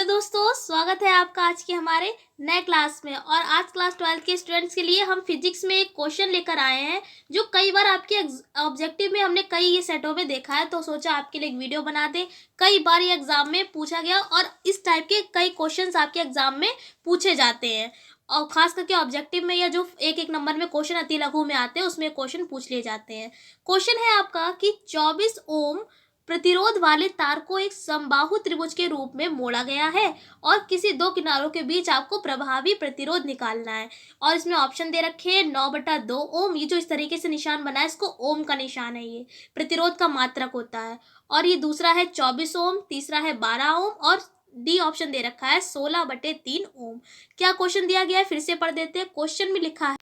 Hello दोस्तों, स्वागत है आपका आज के हमारे नए क्लास में। और आज क्लास 12 के स्टूडेंट्स के लिए हम फिजिक्स में एक क्वेश्चन लेकर आए हैं जो कई बार आपके ऑब्जेक्टिव में हमने कई ये सेटों में देखा है, तो सोचा आपके लिए एक वीडियो बना दें। कई बार ये एग्जाम में पूछा गया और इस टाइप के कई क्वेश्चंस आपके एग्जाम में पूछे जाते हैं। और खास करके ऑब्जेक्टिव में या जो एक एक नंबर में क्वेश्चन अति लघु में आते हैं उसमें क्वेश्चन पूछ लिए जाते हैं। क्वेश्चन है आपका कि 24 ओम प्रतिरोध वाले तार को एक समबाहु त्रिभुज के रूप में मोड़ा गया है और किसी दो किनारों के बीच आपको प्रभावी प्रतिरोध निकालना है। और इसमें ऑप्शन दे रखे हैं 9/2 ओम। ये जो इस तरीके से निशान बना है इसको ओम का निशान है, ये प्रतिरोध का मात्रक होता है। और ये दूसरा है 24 ओम, तीसरा है 12 ओम और डी ऑप्शन दे रखा है 16/3 ओम। क्या क्वेश्चन दिया गया है फिर से पढ़ देते हैं। क्वेश्चन में लिखा है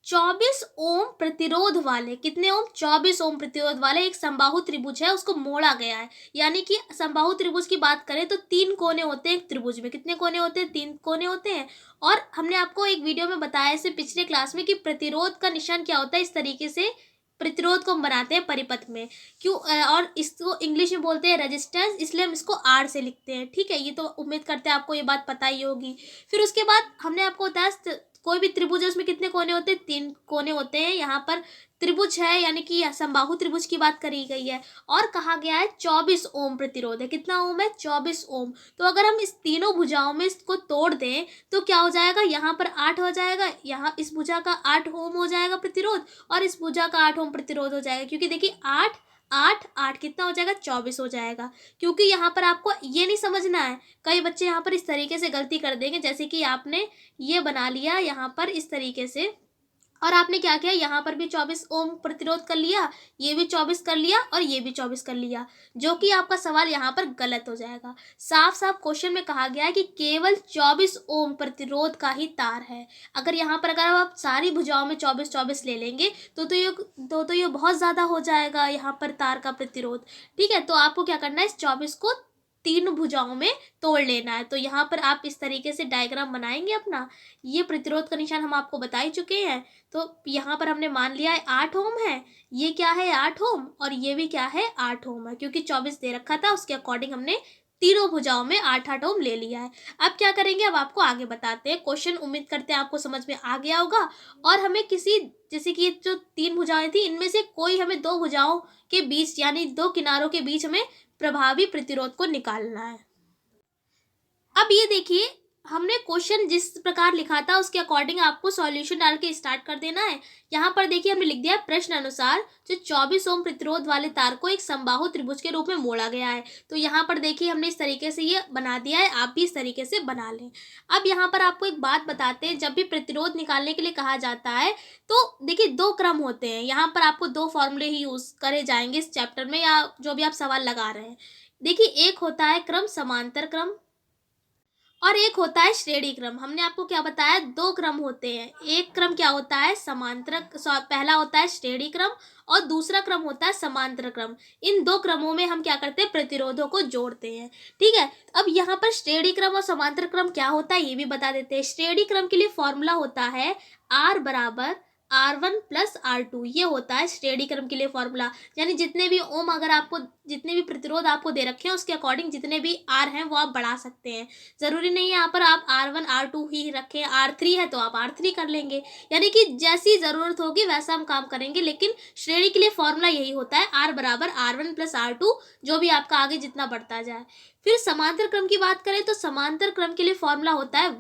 24 ओम प्रतिरोध वाले, कितने ओम? 24 ओम प्रतिरोध वाले एक समबाहु त्रिभुज है, उसको मोड़ा गया है। यानी कि समबाहु त्रिभुज की बात करें तो 3 कोने होते हैं एक त्रिभुज में। कितने कोने होते हैं? 3 कोने होते हैं। और हमने आपको एक वीडियो में बताया इसे पिछले क्लास में कि प्रतिरोध का निशान क्या होता है। इस तरीके से प्रतिरोध को हम बनाते हैं परिपथ में। क्यों? और इसको इंग्लिश में बोलते हैं रेजिस्टेंस, इसलिए हम इसको आर से लिखते हैं। ठीक है, ये तो उम्मीद करते हैं आपको ये बात पता ही होगी। फिर उसके बाद हमने आपको बताया कोई भी त्रिभुज है उसमें कितने कोने होते हैं? 3 कोने होते हैं। यहाँ पर त्रिभुज है यानी कि समबाहु त्रिभुज की बात करी गई है और कहा गया है 24 ओम प्रतिरोध है। कितना ओम है? 24 ओम। तो अगर हम इस तीनों भुजाओं में इसको तोड़ दें तो क्या हो जाएगा? यहाँ पर 8 हो जाएगा, यहाँ इस भुजा का 8 ओम हो जाएगा प्रतिरोध और इस भुजा का 8 ओम प्रतिरोध हो जाएगा। क्योंकि देखिए 8 8 8 कितना हो जाएगा? 24 हो जाएगा। क्योंकि यहाँ पर आपको ये नहीं समझना है, कई बच्चे यहाँ पर इस तरीके से गलती कर देंगे, जैसे कि आपने ये बना लिया यहाँ पर इस तरीके से और आपने क्या किया, यहाँ पर भी 24 ओम प्रतिरोध कर लिया, ये भी 24 कर लिया और ये भी 24 कर लिया, जो कि आपका सवाल यहाँ पर गलत हो जाएगा। साफ साफ क्वेश्चन में कहा गया है कि केवल 24 ओम प्रतिरोध का ही तार है। अगर यहाँ पर अगर आप सारी भुजाओं में 24 ले लेंगे तो ये बहुत ज़्यादा हो जाएगा यहाँ पर तार का प्रतिरोध। ठीक है, तो आपको क्या करना है, इस 24 को 3 भुजाओं में तोड़ लेना है। तो यहाँ पर आप इस तरीके से डायग्राम बनाएंगे अपना। ये प्रतिरोध का निशान हम आपको बता ही चुके हैं। तो यहाँ पर हमने मान लिया है 8 ओम है, ये क्या है 8 ओम और ये भी क्या है 8 ओम है। क्योंकि 24 दे रखा था उसके अकॉर्डिंग हमने तीनों भुजाओं में 8 ओम ले लिया है। अब क्या करेंगे, अब आपको आगे बताते हैं। क्वेश्चन उम्मीद करते हैं आपको समझ में आ गया होगा। और हमें किसी, जैसे कि जो 3 भुजाएं थी इनमें से कोई हमें 2 भुजाओं के बीच यानी 2 किनारों के बीच हमें प्रभावी प्रतिरोध को निकालना है। अब ये देखिए हमने क्वेश्चन जिस प्रकार लिखा था उसके अकॉर्डिंग आपको सॉल्यूशन डाल के स्टार्ट कर देना है। यहाँ पर देखिए हमने लिख दिया प्रश्न अनुसार जो 24 ओम प्रतिरोध वाले तार को एक समबाहु त्रिभुज के रूप में मोड़ा गया है। तो यहाँ पर देखिए हमने इस तरीके से ये बना दिया है, आप भी इस तरीके से बना लें। अब यहाँ पर आपको एक बात बताते हैं, जब भी प्रतिरोध निकालने के लिए कहा जाता है तो देखिए 2 क्रम होते हैं। यहाँ पर आपको 2 फॉर्मूले ही यूज करे जाएंगे इस चैप्टर में या जो भी आप सवाल लगा रहे हैं। देखिए एक होता है क्रम समांतर क्रम और एक होता है श्रेणी क्रम। हमने आपको क्या बताया, 2 क्रम होते हैं। एक क्रम क्या होता है, समांतर, पहला होता है श्रेणी क्रम और दूसरा क्रम होता है समांतर क्रम। इन 2 क्रमों में हम क्या करते हैं, प्रतिरोधों को जोड़ते हैं। ठीक है, अब यहाँ पर श्रेणी क्रम और समांतर क्रम क्या होता है ये भी बता देते हैं। श्रेणी क्रम के लिए फॉर्मूला होता है R बराबर R1 प्लस R2, ये होता है श्रेणी क्रम के लिए फॉर्मूला। यानी जितने भी ओम अगर आपको, जितने भी प्रतिरोध आपको दे रखे हैं उसके अकॉर्डिंग जितने भी R हैं वो आप बढ़ा सकते हैं। जरूरी नहीं है यहाँ पर आप R1 R2 ही रखें, R3 है तो आप R3 कर लेंगे। यानी कि जैसी जरूरत होगी वैसा हम काम करेंगे, लेकिन श्रेणी के लिए फॉर्मूला यही होता है R बराबर R1 प्लस R2, जो भी आपका आगे जितना बढ़ता जाए। फिर समांतर क्रम की बात करें तो समांतर क्रम के लिए फॉर्मूला होता है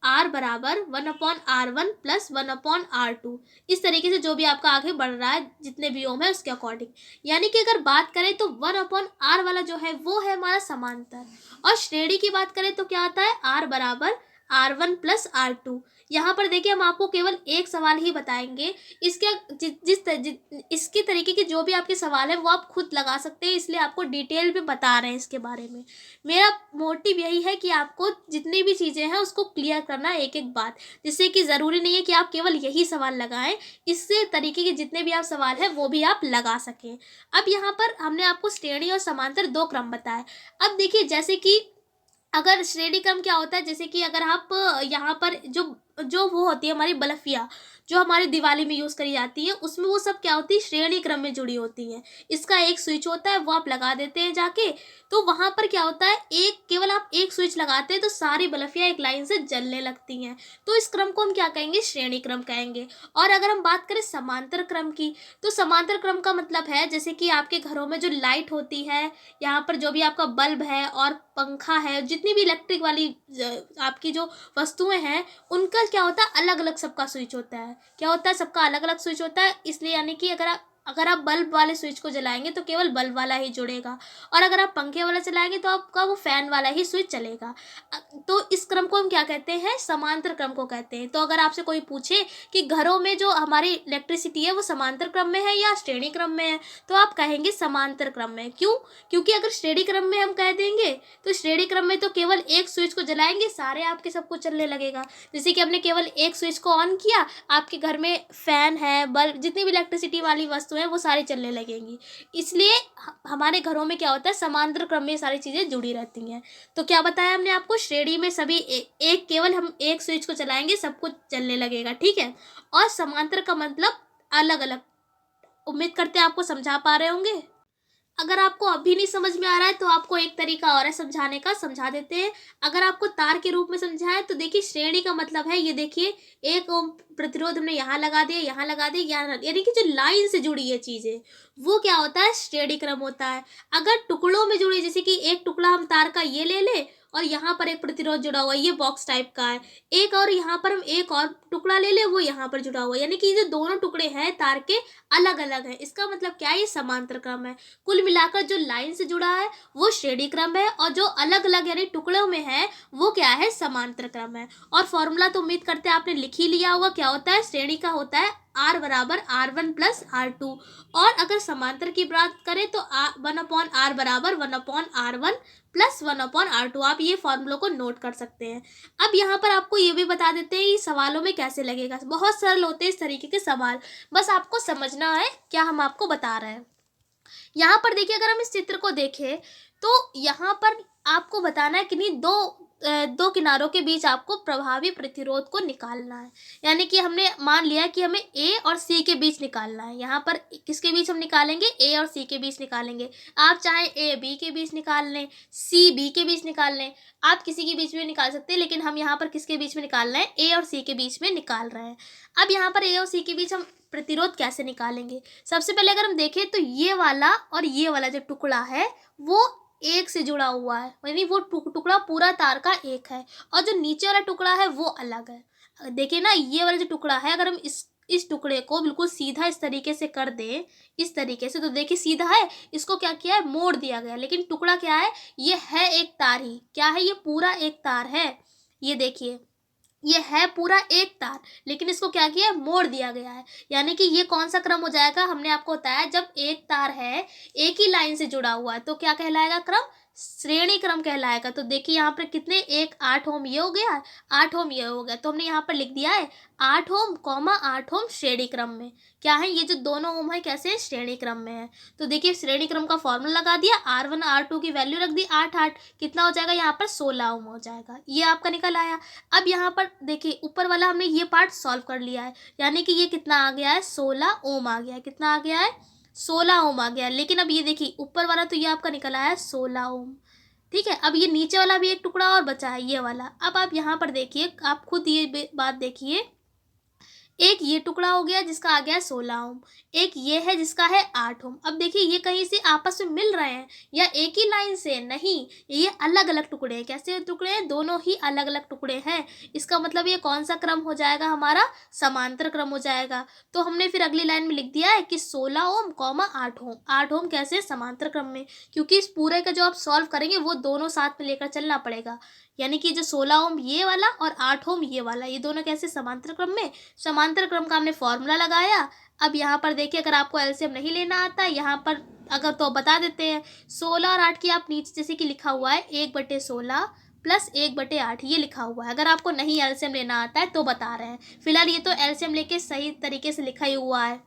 1/R बराबर 1/R1 प्लस 1/R2। इस तरीके से जो भी आपका आगे बढ़ रहा है जितने भी ओम है उसके अकॉर्डिंग। यानी कि अगर बात करें तो 1/R वाला जो है वो है हमारा समांतर और श्रेणी की बात करें तो क्या आता है R बराबर R1 प्लस R2। यहाँ पर देखिए हम आपको केवल एक सवाल ही बताएंगे। इसके तरीके के जो भी आपके सवाल है वो आप खुद लगा सकते हैं, इसलिए आपको डिटेल में बता रहे हैं इसके बारे में। मेरा मोटिव यही है कि आपको जितनी भी चीज़ें हैं उसको क्लियर करना है एक एक बात, जिससे कि ज़रूरी नहीं है कि आप केवल यही सवाल लगाएं, इससे तरीके के जितने भी आप सवाल हैं वो भी आप लगा सकें। अब यहाँ पर हमने आपको श्रेणी और समांतर 2 क्रम बताए। अब देखिए जैसे कि अगर श्रेणी क्रम क्या होता है, जैसे कि अगर आप यहाँ पर जो जो वो होती है हमारी बलफिया, जो हमारी दिवाली में यूज़ करी जाती है, उसमें वो सब क्या होती है, श्रेणी क्रम में जुड़ी होती हैं। इसका एक स्विच होता है, वो आप लगा देते हैं जाके, तो वहाँ पर क्या होता है, केवल आप एक स्विच लगाते हैं तो सारी बल्बियाँ एक लाइन से जलने लगती हैं। तो इस क्रम को हम क्या कहेंगे, श्रेणी क्रम कहेंगे। और अगर हम बात करें समांतर क्रम की, तो समांतर क्रम का मतलब है जैसे कि आपके घरों में जो लाइट होती है, यहाँ पर जो भी आपका बल्ब है और पंखा है, जितनी भी इलेक्ट्रिक वाली आपकी जो वस्तुएं हैं, उनका क्या होता है, अलग अलग सबका स्विच होता है। क्या होता है, सबका अलग अलग स्विच होता है। इसलिए यानी कि अगर आप बल्ब वाले स्विच को जलाएंगे तो केवल बल्ब वाला ही जुड़ेगा, और अगर आप पंखे वाला चलाएंगे तो आपका वो फैन वाला ही स्विच चलेगा। तो इस क्रम को हम क्या कहते हैं, समांतर क्रम को कहते हैं। तो अगर आपसे कोई पूछे कि घरों में जो हमारी इलेक्ट्रिसिटी है वो समांतर क्रम में है या श्रेणी क्रम में है, तो आप कहेंगे समांतर क्रम में। क्यों? क्योंकि अगर श्रेणी क्रम में हम कह देंगे तो श्रेणी क्रम में तो केवल एक स्विच को जलाएंगे, सारे आपके सब कुछ चलने लगेगा। जैसे कि हमने केवल एक स्विच को ऑन किया, आपके घर में फैन है, बल्ब, जितनी भी इलेक्ट्रिसिटी वाली वस्तु है वो सारी चलने लगेंगी। इसलिए हमारे घरों में क्या होता है, समांतर क्रम में सारी चीजें जुड़ी रहती हैं। तो क्या बताया हमने आपको, श्रेणी में सभी एक केवल हम एक स्विच को चलाएंगे सब कुछ चलने लगेगा, ठीक है। और समांतर का मतलब अलग अलग। उम्मीद करते हैं आपको समझा पा रहे होंगे। अगर आपको अभी नहीं समझ में आ रहा है तो आपको एक तरीका और है समझाने का, समझा देते हैं। अगर आपको तार के रूप में समझाए तो देखिए, श्रेणी का मतलब है, ये देखिए 1 ओम प्रतिरोध हमने यहाँ लगा दिया, यहाँ लगा दिया, यहाँ, यानी कि जो लाइन से जुड़ी है चीजें, वो क्या होता है, श्रेणी क्रम होता है। अगर टुकड़ों में जुड़ी, जैसे कि एक टुकड़ा हम तार का ये ले ले और यहाँ पर एक प्रतिरोध जुड़ा हुआ है, ये बॉक्स टाइप का है, एक और यहाँ पर हम एक और टुकड़ा ले ले, वो यहाँ पर जुड़ा हुआ है, यानी कि जो दोनों टुकड़े हैं तार के अलग अलग है। इसका मतलब क्या है, ये समांतर क्रम है। कुल मिलाकर जो लाइन से जुड़ा है वो श्रेणी क्रम है, और जो अलग अलग यानी टुकड़ों में है वो क्या है, समांतर क्रम है। और फॉर्मूला तो उम्मीद करते हैं आपने लिख ही लिया होगा। क्या होता है, श्रेणी का होता है R बराबर R1 प्लस R2, और अगर समांतर की बात करें तो 1/R बराबर 1/R1 प्लस 1/R2। आप ये फॉर्मूलों को नोट कर सकते हैं। अब यहाँ पर आपको ये भी बता देते हैं ये सवालों में कैसे लगेगा। बहुत सरल होते हैं इस तरीके के सवाल, बस आपको समझना है क्या हम आपको बता रहे हैं। यहाँ पर देखिए, अगर हम इस चित्र को देखें तो यहाँ पर आपको बताना है कि नहीं, दो किनारों के बीच आपको प्रभावी प्रतिरोध को निकालना है। यानी कि हमने मान लिया कि हमें ए और सी के बीच निकालना है। यहाँ पर किसके बीच हम निकालेंगे, ए और सी के बीच निकालेंगे। आप चाहे ए बी के बीच निकाल लें, सी बी के बीच निकाल लें, आप किसी के बीच में निकाल सकते हैं, लेकिन हम यहाँ पर किसके बीच में निकाल रहे हैं, ए और सी के बीच में निकाल रहे हैं। अब यहाँ पर ए और सी के बीच हम प्रतिरोध कैसे निकालेंगे। सबसे पहले अगर हम देखें तो ये वाला और ये वाला जो टुकड़ा है वो एक से जुड़ा हुआ है, यानी वो टुकड़ा पूरा तार का एक है, और जो नीचे वाला टुकड़ा है वो अलग है। देखिए ना, ये वाला जो टुकड़ा है, अगर हम इस टुकड़े को बिल्कुल सीधा इस तरीके से कर दें, इस तरीके से, तो देखिए सीधा है, इसको क्या किया है, मोड़ दिया गया। लेकिन टुकड़ा क्या है, ये है एक तार ही, क्या है, ये पूरा एक तार है। ये देखिए, ये है पूरा एक तार, लेकिन इसको क्या किया, मोड़ दिया गया है। यानी कि ये कौन सा क्रम हो जाएगा, हमने आपको बताया जब एक तार है एक ही लाइन से जुड़ा हुआ है तो क्या कहलाएगा, क्रम श्रेणी क्रम कहलाएगा। तो देखिए यहाँ पर कितने, 8 ओम ये हो गया, 8 ओम ये हो गया, तो हमने यहाँ पर लिख दिया है 8 ओम 8 ओम श्रेणी क्रम में। क्या है, ये जो दोनों ओम है कैसे, श्रेणी क्रम में है। तो देखिए श्रेणी क्रम का फॉर्मूला लगा दिया, R1 R2 की वैल्यू रख दी 8 कितना हो जाएगा, यहाँ पर 16 ओम हो जाएगा। ये आपका निकल आया। अब यहाँ पर देखिए ऊपर वाला हमने ये पार्ट सॉल्व कर लिया है, यानी कि ये कितना आ गया है, 16 ओम आ गया है। कितना आ गया है, 16 ओम आ गया। लेकिन अब ये देखिए ऊपर वाला तो ये आपका निकल आया है 16 ओम, ठीक है। अब ये नीचे वाला भी एक टुकड़ा और बचा है, ये वाला। अब आप यहाँ पर देखिए, आप खुद ये बात देखिए, एक ये टुकड़ा हो गया जिसका आ गया 16 ओम, एक ये है जिसका है 8 ओम। अब देखिए ये कहीं से आपस में मिल रहे हैं या एक ही लाइन से, नहीं, ये अलग अलग टुकड़े हैं। कैसे टुकड़े हैं, दोनों ही अलग अलग टुकड़े हैं। इसका मतलब ये कौन सा क्रम हो जाएगा, हमारा समांतर क्रम हो जाएगा। तो हमने फिर अगली लाइन में लिख दिया है कि 16 ओम 8 ओम। 8 ओम कैसे, समांतर क्रम में, क्योंकि इस पूरे का जो आप सॉल्व करेंगे वो दोनों साथ में लेकर चलना पड़ेगा। यानी कि जो 16 ओम ये वाला और 8 ओम ये वाला, ये दोनों कैसे, समांतर क्रम में। समांतर क्रम का हमने फॉर्मूला लगाया। अब यहाँ पर देखिए, अगर आपको एलसीएम नहीं लेना आता है यहाँ पर, अगर तो बता देते हैं, 16 और 8 की आप नीचे जैसे कि लिखा हुआ है 1/16 प्लस 1/8, ये लिखा हुआ है। अगर आपको नहीं एलसीएम लेना आता है तो बता रहे हैं, फिलहाल ये तो एलसीएम लेके सही तरीके से लिखा ही हुआ है।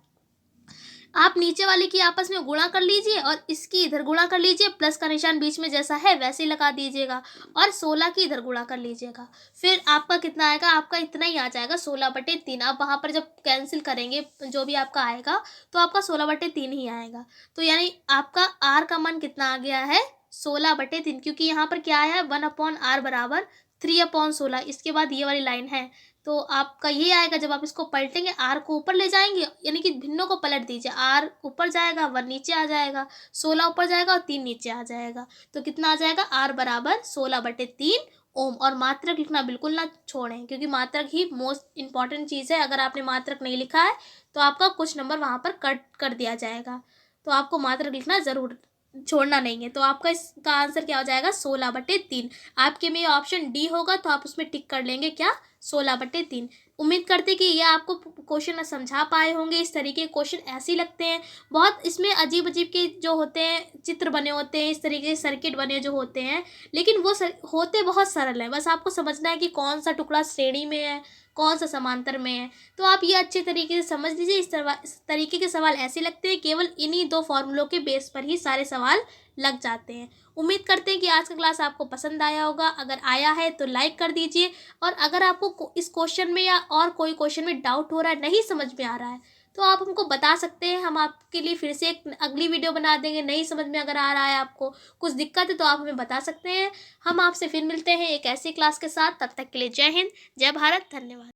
आप नीचे वाले की आपस में गुणा कर लीजिए और इसकी इधर गुणा कर लीजिए, प्लस का निशान बीच में जैसा है वैसे ही लगा दीजिएगा और 16 की इधर गुणा कर लीजिएगा। फिर आपका कितना आएगा, आपका इतना ही आ जाएगा 16/3। आप वहाँ पर जब कैंसिल करेंगे जो भी आपका आएगा तो आपका 16/3 ही आएगा। तो यानी आपका आर का मान कितना आ गया है, 16/3, क्योंकि यहाँ पर क्या आया है 1/r बराबर 3/16। इसके बाद ये वाली लाइन है तो आपका ये आएगा। जब आप इसको पलटेंगे आर को ऊपर ले जाएंगे, यानी कि भिन्नों को पलट दीजिए, आर ऊपर जाएगा 1 नीचे आ जाएगा, 16 ऊपर जाएगा और 3 नीचे आ जाएगा। तो कितना आ जाएगा, आर बराबर 16/3 ओम। और मात्रक लिखना बिल्कुल ना छोड़ें, क्योंकि मात्रक ही मोस्ट इंपॉर्टेंट चीज़ है। अगर आपने मात्रक नहीं लिखा है तो आपका कुछ नंबर वहाँ पर कट कर दिया जाएगा। तो आपको मात्रक लिखना ज़रूर छोड़ना नहीं है। तो आपका इसका आंसर क्या हो जाएगा, 16/3। आपके में ऑप्शन डी होगा तो आप उसमें टिक कर लेंगे, क्या, 16/3। उम्मीद करते कि ये आपको क्वेश्चन समझा पाए होंगे। इस तरीके के क्वेश्चन ऐसे ही लगते हैं, बहुत इसमें अजीब अजीब के जो होते हैं चित्र बने होते हैं, इस तरीके के सर्किट बने जो होते हैं, लेकिन वो होते बहुत सरल है। बस आपको समझना है कि कौन सा टुकड़ा श्रेणी में है, कौन सा समांतर में है। तो आप ये अच्छे तरीके से समझ लीजिए। इस तरीके के सवाल ऐसे लगते हैं, केवल इन्हीं 2 फॉर्मूलों के बेस पर ही सारे सवाल लग जाते हैं। उम्मीद करते हैं कि आज का क्लास आपको पसंद आया होगा। अगर आया है तो लाइक कर दीजिए, और अगर आपको इस क्वेश्चन में या और कोई क्वेश्चन में डाउट हो रहा है, नहीं समझ में आ रहा है, तो आप हमको बता सकते हैं। हम आपके लिए फिर से एक अगली वीडियो बना देंगे। नहीं समझ में अगर आ रहा है, आपको कुछ दिक्कत है, तो आप हमें बता सकते हैं। हम आपसे फिर मिलते हैं एक ऐसी क्लास के साथ। तब तक के लिए जय हिंद, जय भारत, धन्यवाद।